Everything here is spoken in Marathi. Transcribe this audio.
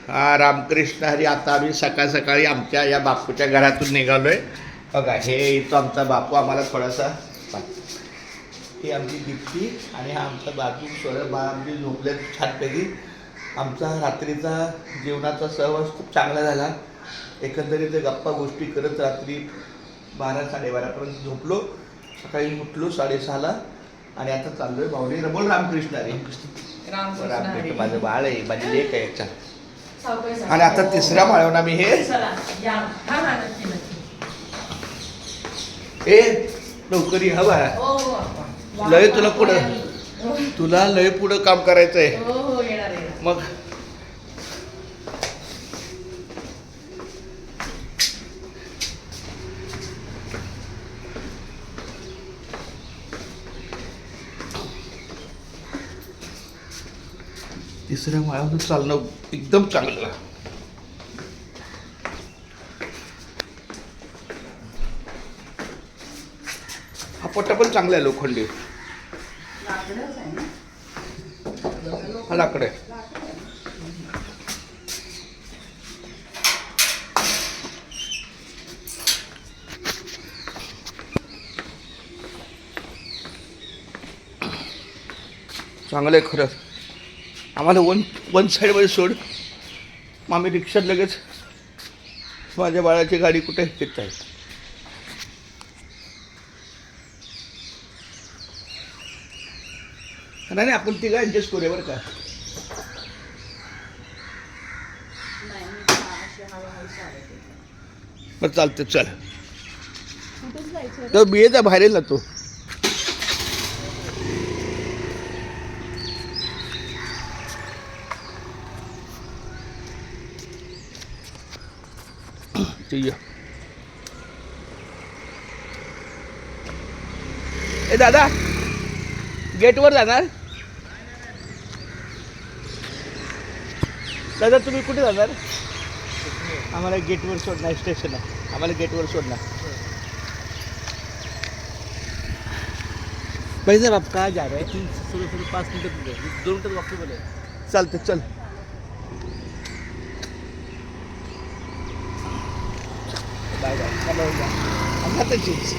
हा रामकृष्ण हरी. आता आम्ही सकाळ सकाळी आमच्या या बापूच्या घरातून निघालोय. बघा हे इथं आमचा बापू आम्हाला थोडासा, ही आमची दीप्ती आणि हा आमचा बाजू स्वरं बा आमची झोपले छानपैकी. आमचा रात्रीचा जेवणाचा सहवास खूप चांगला झाला. एकंदरीत गप्पा गोष्टी करत रात्री 12-12:30पर्यंत झोपलो. सकाळी उठलो 6:30ला आणि आता चाललोय माऊली. बोल रामकृष्ण हरी. रामकृष्ण माझं बाळ आहे, माझी लेक आहे याच्या. आणि आता तिसऱ्या माळ्यावर आम्ही हे लवकरी हवा लय तुला लय पुढं काम करायचंय मग. तिसऱ्या माळ्यावर चालणं एकदम चांगलं. हा पट्टा पण चांगला आहे, लोखंडी हा लाकड आहे. चांगलं आहे खरं. आम्हाला वन साईडमध्ये सोड, मग आम्ही रिक्षात लगेच माझ्या बाळाची गाडी कुठे येत आहे. नाही आपण तिघा ॲडजस्ट करूया बरं का. बरं चालतं चल. तो बियेचा बाहेर येईल ना तो. ठीक आहे. ए दादा गेटवर जाणार? दादा तुम्ही कुठे जाणार? आम्हाला गेटवर सोडणार, स्टेशन आहे आम्हाला गेटवर सोडणार. भाई साहब आप कहाँ जा रहे हैं? 5 मिनट 2 मिनट वक्त बोले. चालते चल. Bye bye. चलो आता चिप्स.